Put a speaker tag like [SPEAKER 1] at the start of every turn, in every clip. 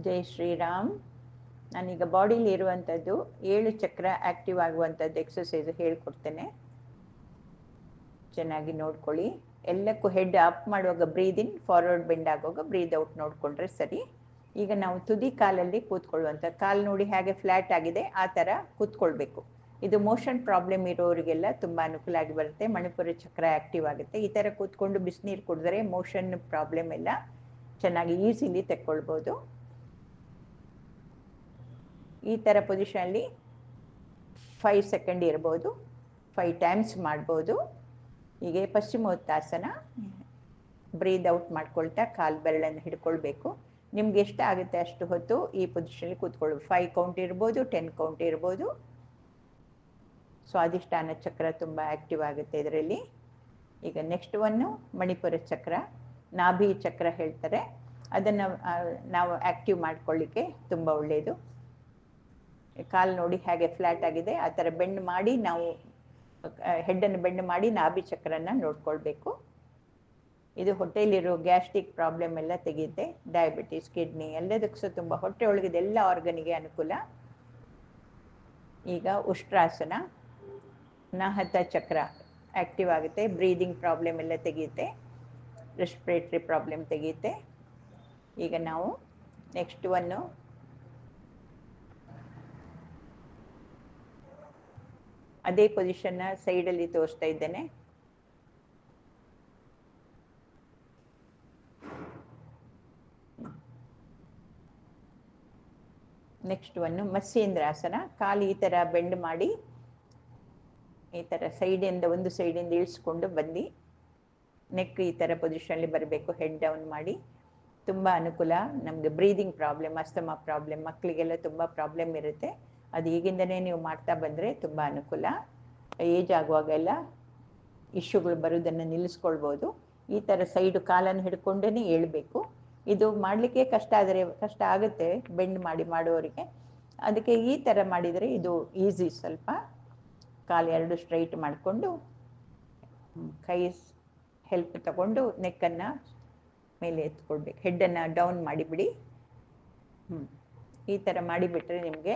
[SPEAKER 1] ಜೈ ಶ್ರೀರಾಮ್. ನಾನೀಗ ಬಾಡಿಲಿ ಇರುವಂಥದ್ದು 7 ಚಕ್ರ ಆಕ್ಟಿವ್ ಆಗುವಂಥದ್ದು ಎಕ್ಸಸೈಸ್ ಹೇಳ್ಕೊಡ್ತೇನೆ. ಚೆನ್ನಾಗಿ ನೋಡ್ಕೊಳ್ಳಿ. ಎಲ್ಲಕ್ಕೂ ಹೆಡ್ ಅಪ್ ಮಾಡುವಾಗ ಬ್ರೀದ್ ಇನ್, ಫಾರ್ವರ್ಡ್ ಬೆಂಡ್ ಆಗುವಾಗ ಬ್ರೀದ್ ಔಟ್ ನೋಡಿಕೊಂಡ್ರೆ ಸರಿ. ಈಗ ನಾವು ತುದಿ ಕಾಲಲ್ಲಿ ಕೂತ್ಕೊಳ್ಳುವಂಥ, ಕಾಲು ನೋಡಿ ಹೇಗೆ ಫ್ಲ್ಯಾಟ್ ಆಗಿದೆ ಆ ಥರ ಕೂತ್ಕೊಳ್ಬೇಕು. ಇದು ಮೋಷನ್ ಪ್ರಾಬ್ಲಮ್ ಇರೋರಿಗೆಲ್ಲ ತುಂಬ ಅನುಕೂಲ ಆಗಿ ಬರುತ್ತೆ. ಮಣಿಪುರ ಚಕ್ರ ಆಕ್ಟಿವ್ ಆಗುತ್ತೆ. ಈ ಥರ ಕೂತ್ಕೊಂಡು ಬಿಸಿನೀರು ಕುಡಿದ್ರೆ ಮೋಷನ್ ಪ್ರಾಬ್ಲಮ್ ಎಲ್ಲ ಚೆನ್ನಾಗಿ ಈಸಿಲಿ ತೆಕ್ಕೊಳ್ಬೋದು. ಈ ಥರ ಪೊಸಿಷನಲ್ಲಿ 5 ಸೆಕೆಂಡ್ ಇರ್ಬೋದು, 5 ಟೈಮ್ಸ್ ಮಾಡ್ಬೋದು. ಹೀಗೆ ಪಶ್ಚಿಮೋತ್ತಾಸನ ಬ್ರೀದ್ ಔಟ್ ಮಾಡ್ಕೊಳ್ತಾ ಕಾಲು ಬೆರಳನ್ನು ಹಿಡ್ಕೊಳ್ಬೇಕು. ನಿಮ್ಗೆ ಎಷ್ಟು ಆಗುತ್ತೆ ಅಷ್ಟು ಹೊತ್ತು ಈ ಪೊಸಿಷನಲ್ಲಿ ಕೂತ್ಕೊಳ್ಬೇಕು. 5 ಕೌಂಟ್ ಇರ್ಬೋದು, 10 ಕೌಂಟ್ ಇರ್ಬೋದು. ಸ್ವಾಧಿಷ್ಠಾನ ಚಕ್ರ ತುಂಬ ಆಕ್ಟಿವ್ ಆಗುತ್ತೆ ಇದರಲ್ಲಿ. ಈಗ ನೆಕ್ಸ್ಟ್ ಒನ್ನು ಮಣಿಪುರ ಚಕ್ರ, ನಾಭಿ ಚಕ್ರ ಹೇಳ್ತಾರೆ. ಅದನ್ನು ನಾವು ಆಕ್ಟಿವ್ ಮಾಡ್ಕೊಳ್ಳಿಕ್ಕೆ ತುಂಬ ಒಳ್ಳೆಯದು. ಕಾಲು ನೋಡಿ ಹೇಗೆ ಫ್ಲ್ಯಾಟ್ ಆಗಿದೆ ಆ ಥರ ಬೆಂಡ್ ಮಾಡಿ ನಾವು ಹೆಡ್ಡನ್ನು ಬೆಂಡ್ ಮಾಡಿ ನಾಭಿ ಚಕ್ರನ ನೋಡ್ಕೊಳ್ಬೇಕು. ಇದು ಹೊಟ್ಟೆಯಲ್ಲಿರೋ ಗ್ಯಾಸ್ಟ್ರಿಕ್ ಪ್ರಾಬ್ಲಮ್ ಎಲ್ಲ ತೆಗೆಯುತ್ತೆ. ಡಯಾಬಿಟಿಸ್, ಕಿಡ್ನಿ ಎಲ್ಲದಕ್ಕೂ ಸಹ ತುಂಬ, ಹೊಟ್ಟೆ ಒಳಗಿದೆ ಎಲ್ಲ ಆರ್ಗನಿಗೆ ಅನುಕೂಲ. ಈಗ ಉಷ್ಟ್ರಾಸನ, ನಾಹತ ಚಕ್ರ ಆಕ್ಟಿವ್ ಆಗುತ್ತೆ. ಬ್ರೀದಿಂಗ್ ಪ್ರಾಬ್ಲಮ್ ಎಲ್ಲ ತೆಗೆಯುತ್ತೆ, ರೆಸ್ಪಿರೇಟರಿ ಪ್ರಾಬ್ಲಮ್ ತೆಗೆಯುತ್ತೆ. ಈಗ ನಾವು ನೆಕ್ಸ್ಟ್ ಒನ್ನು ಅದೇ ಪೊಸಿಷನ್ನ ಸೈಡಲ್ಲಿ ತೋರಿಸ್ತಾ ಇದ್ದೇನೆ. Next one Matsyendrasana. ಕಾಲು ಈ ಥರ ಬೆಂಡ್ ಮಾಡಿ ಈ ಥರ ಸೈಡಿಂದ ಒಂದು ಸೈಡಿಂದ ಇಳಿಸ್ಕೊಂಡು ಬಂದು ನೆಕ್ ಈ ಥರ ಪೊಸಿಷನಲ್ಲಿ ಬರಬೇಕು. ಹೆಡ್ ಡೌನ್ ಮಾಡಿ. ತುಂಬ ಅನುಕೂಲ. ನಮಗೆ ಬ್ರೀದಿಂಗ್ ಪ್ರಾಬ್ಲಮ್, ಅಸ್ತಮಾ ಪ್ರಾಬ್ಲಮ್, ಮಕ್ಕಳಿಗೆಲ್ಲ ತುಂಬ ಪ್ರಾಬ್ಲಮ್ ಇರುತ್ತೆ. ಅದು ಈಗಿಂದನೇ ನೀವು ಮಾಡ್ತಾ ಬಂದರೆ ತುಂಬ ಅನುಕೂಲ. ಏಜ್ ಆಗುವಾಗೆಲ್ಲ ಇಶ್ಯೂಗಳು ಬರೋದನ್ನು ನಿಲ್ಲಿಸ್ಕೊಳ್ಬೋದು. ಈ ಥರ ಸೈಡು ಕಾಲನ್ನು ಹಿಡ್ಕೊಂಡೇ ಏಳಬೇಕು. ಇದು ಮಾಡಲಿಕ್ಕೆ ಕಷ್ಟ ಆಗುತ್ತೆ ಬೆಂಡ್ ಮಾಡಿ ಮಾಡೋರಿಗೆ. ಅದಕ್ಕೆ ಈ ಥರ ಮಾಡಿದರೆ ಇದು ಈಸಿ. ಸ್ವಲ್ಪ ಕಾಲು ಎರಡು ಸ್ಟ್ರೈಟ್ ಮಾಡಿಕೊಂಡು ಕೈ ಹೆಲ್ಪ್ ತಗೊಂಡು ನೆಕ್ಕನ್ನು ಮೇಲೆ ಎತ್ಕೊಳ್ಬೇಕು. ಹೆಡ್ಡನ್ನು ಡೌನ್ ಮಾಡಿಬಿಡಿ. ಈ ಥರ ಮಾಡಿಬಿಟ್ರೆ ನಿಮಗೆ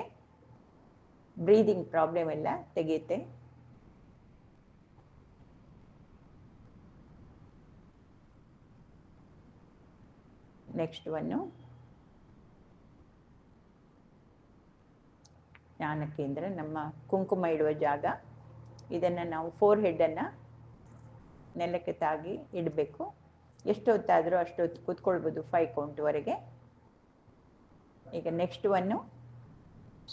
[SPEAKER 1] ಬ್ರೀದಿಂಗ್ ಪ್ರಾಬ್ಲಮ್ ಎಲ್ಲ ತೆಗೆಯುತ್ತೆ. ನೆಕ್ಸ್ಟ್ ಒನ್ನು ಜ್ಞಾನ ಕೇಂದ್ರ, ನಮ್ಮ ಕುಂಕುಮ ಇಡುವ ಜಾಗ. ಇದನ್ನು ನಾವು 4 ಹೆಡ್ಡನ್ನು ನೆಲಕ್ಕೆ ತಾಗಿ ಇಡಬೇಕು. ಎಷ್ಟು ಹೊತ್ತಾದರೂ ಅಷ್ಟು ಹೊತ್ತು ಕೂತ್ಕೊಳ್ಬೋದು, 5 ಕೌಂಟ್ವರೆಗೆ. ಈಗ ನೆಕ್ಸ್ಟ್ ಒನ್ನು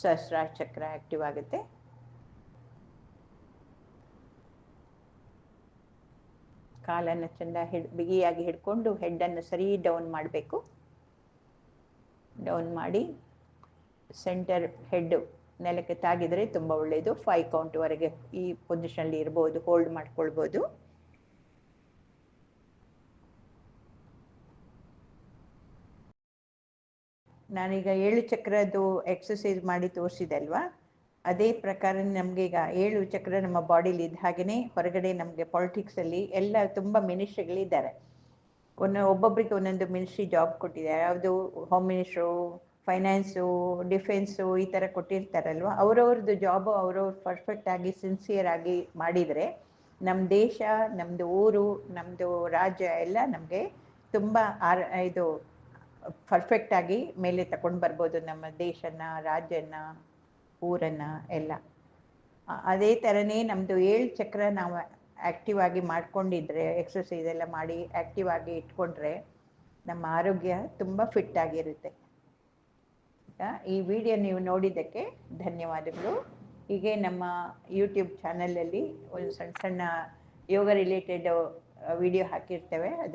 [SPEAKER 1] ಸಹಸ್ರಾರ ಚಕ್ರ ಆಕ್ಟಿವ್ ಆಗುತ್ತೆ. ಕಾಲನ್ನು ಚೆಂದ ಬಿಗಿಯಾಗಿ ಹಿಡ್ಕೊಂಡು ಹೆಡ್ಡನ್ನು ಸರಿ ಡೌನ್ ಮಾಡಬೇಕು. ಡೌನ್ ಮಾಡಿ ಸೆಂಟರ್ ಹೆಡ್ ನೆಲಕ್ಕೆ ತಾಗಿದರೆ ತುಂಬ ಒಳ್ಳೆಯದು. 5 ಕೌಂಟ್ವರೆಗೆ ಈ ಪೊಸಿಷನ್ಲಿ ಇರ್ಬೋದು, ಹೋಲ್ಡ್ ಮಾಡ್ಕೊಳ್ಬೋದು. ನಾನೀಗ 7 ಚಕ್ರದ್ದು ಎಕ್ಸಸೈಸ್ ಮಾಡಿ ತೋರಿಸಿದೆ ಅಲ್ವಾ, ಅದೇ ಪ್ರಕಾರ ನಮಗೆ ಈಗ 7 ಚಕ್ರ ನಮ್ಮ ಬಾಡಿಲಿ ಇದ್ದ ಹಾಗೆಯೇ ಹೊರಗಡೆ ನಮಗೆ ಪಾಲಿಟಿಕ್ಸಲ್ಲಿ ಎಲ್ಲ ತುಂಬ ಮಿನಿಸ್ಟ್ರಿಗಳಿದ್ದಾರೆ. ಒಬ್ಬೊಬ್ಬರಿಗೆ ಒಂದೊಂದು ಮಿನಿಸ್ಟ್ರಿ ಜಾಬ್ ಕೊಟ್ಟಿದ್ದಾರೆ. ಯಾವುದು ಹೋಮ್ ಮಿನಿಸ್ಟ್ರು, ಫೈನಾನ್ಸು, ಡಿಫೆನ್ಸು ಈ ಥರ ಕೊಟ್ಟಿರ್ತಾರಲ್ವ. ಅವರವ್ರದ್ದು ಜಾಬು ಅವರವ್ರು ಪರ್ಫೆಕ್ಟಾಗಿ ಸಿನ್ಸಿಯರ್ ಆಗಿ ಮಾಡಿದರೆ ನಮ್ಮ ದೇಶ, ನಮ್ಮದು ಊರು, ನಮ್ಮದು ರಾಜ್ಯ ಎಲ್ಲ ನಮಗೆ ತುಂಬ ಇದು ಪರ್ಫೆಕ್ಟಾಗಿ ಮೇಲೆ ತಗೊಂಡು ಬರ್ಬೋದು. ನಮ್ಮ ದೇಶನ, ರಾಜ್ಯನ, ಊರನ್ನು ಎಲ್ಲ. ಅದೇ ಥರನೇ ನಮ್ಮದು 7 ಚಕ್ರ ನಾವು ಆ್ಯಕ್ಟಿವ್ ಆಗಿ ಮಾಡ್ಕೊಂಡಿದ್ರೆ, ಎಕ್ಸಸೈಸ್ ಎಲ್ಲ ಮಾಡಿ ಆ್ಯಕ್ಟಿವ್ ಆಗಿ ಇಟ್ಕೊಂಡ್ರೆ ನಮ್ಮ ಆರೋಗ್ಯ ತುಂಬ ಫಿಟ್ ಆಗಿರುತ್ತೆ. ಈ ವಿಡಿಯೋ ನೀವು ನೋಡಿದ್ದಕ್ಕೆ ಧನ್ಯವಾದಗಳು. ಹೀಗೆ ನಮ್ಮ ಯೂಟ್ಯೂಬ್ ಚಾನಲಲ್ಲಿ ಒಂದು ಸಣ್ಣ ಸಣ್ಣ ಯೋಗ ರಿಲೇಟೆಡ್ ವಿಡಿಯೋ ಹಾಕಿರ್ತೇವೆ. ಅದನ್ನು